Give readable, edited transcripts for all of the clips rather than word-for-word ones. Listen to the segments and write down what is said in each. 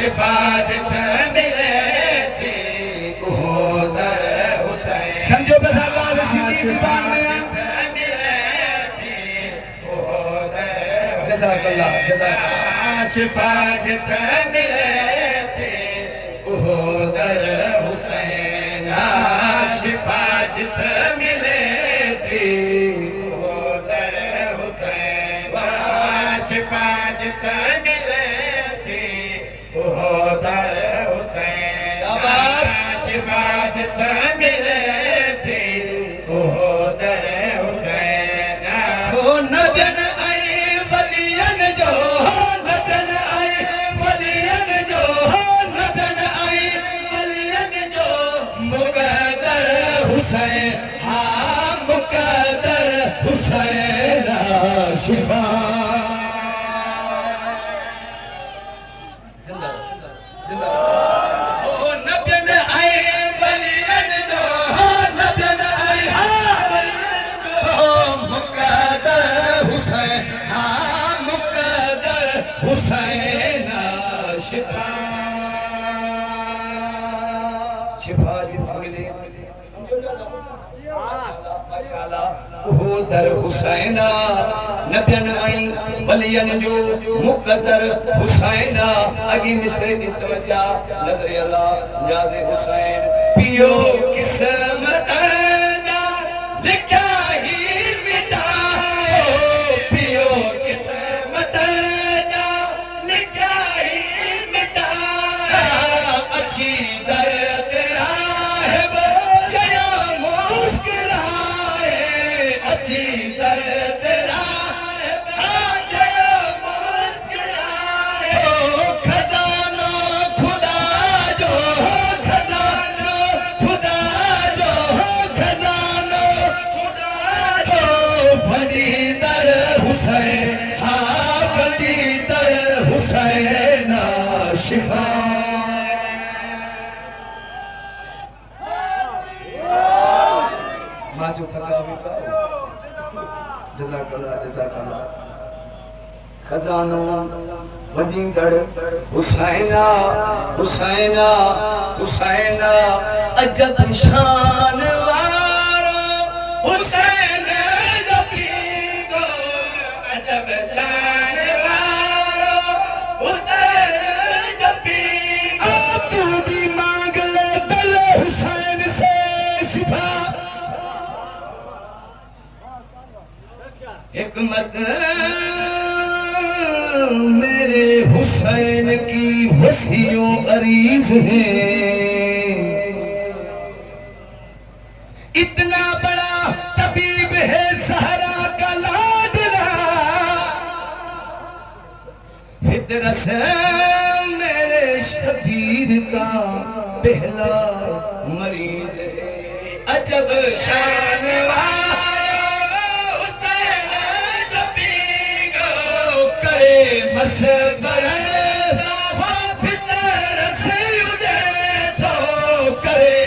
शिफात मिले थी उधर हुसैन। समझो बता गाल सीधी जुबान में जज़ाकल्लाह जज़ाकल्लाह। शिफात मिले थे उधर हुसैन। शिफात मिले थी उधर हुसैन। शिफात मिले थी उधर हुसैन। शाबाश। शिफात मिले थी उधर हुसैन। हो नबन आई वलियन जो, नबन आई वलियन जो, नबन आई वलियन जो, मुकद्दर हुसैन। हाँ मुकद्दर हुसैन शिफा। जिंदा जिंदा ओ नबन आई वलियन जो, नबन आई ओ मुकद्दर हुसैन। हाँ मुकद्दर हुसैन शिफा। शिफा जित मिले माशाअल्लाह उधर हुसैना। नबियन आई वलियन जो मुकद्दर हुसैना। अगी मिसरे दी तवज्जा नजर अल्लाह जाज़े हुसैन। पियो किस्मत ना लिखा ही मिटा। ओ पियो किस्मत ना लिखा ही मिटा। अच्छी दर तेरा है बच्चा मुस्कुराए। अच्छी दर तेरा है बच्चा मुस्कुराए। ओ खजाना खुदा जो, खजाना खुदा जो, खजाना खुदा जो, बड़ी दर हुसैन। हाँ बड़ी दर हुसैन शिफा। माँ जो थका बेटा जज़ाकल्लाह जज़ाकल्लाह। खजानो वडींदड़ हुसैना हुसैना हुसैना। अजब शान वारो हुसैन जपींदो। अजब शान वारो हुसैन जपींदो। तू भी मांग ले दिल हुसैन से शिफा। हिकमत मेरे हुसैन की वसीयों अरीज है। इतना बड़ा तबीब है ज़हरा का लाडला। फितरत से मेरे शबीर का पहला मरीज है। अजब शान करे मसबर फितरत से उदे जो करे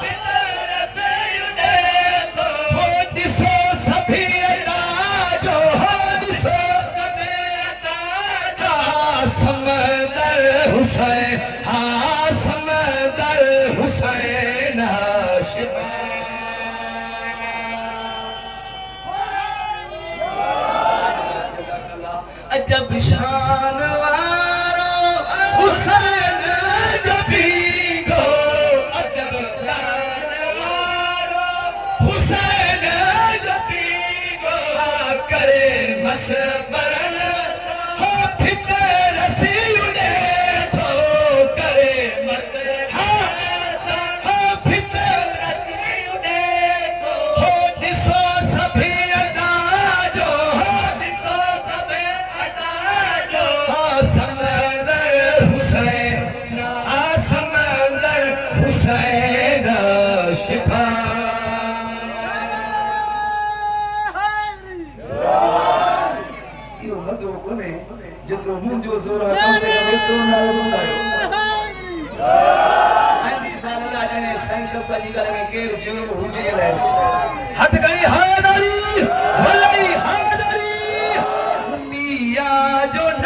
फितरत उदे तो। हो दिसो सभी अदा जो, हो दिसो हाँ समंदर हुसैन। हाँ समंदर हुसैन शिफा। अजब शान वारो हुसैन जपींदो। अजब शान वारो हुसैन जपींदो। करे मसबरन हो फितरत से उदे जो करे हाँ हो फितरत से उदे जो। हो दिसो सभी अदा जो, हो दिसो सभी अदा जो। हाँ समंदर हुसैन। हाँ समंदर हुसैन शिफा। यो मज़ो कोने जेतिरो मुंहिंजो ज़ोर आहे कम से कम एतिरो नालो ॿुधायो। आईंदी साल लाइ ॼणे साईं शफ़क़त जी ॻाल्हि में केरु जुर्म हुजे अलाए। हथ खणी हैदरी वलाई हैदरी मियां जो न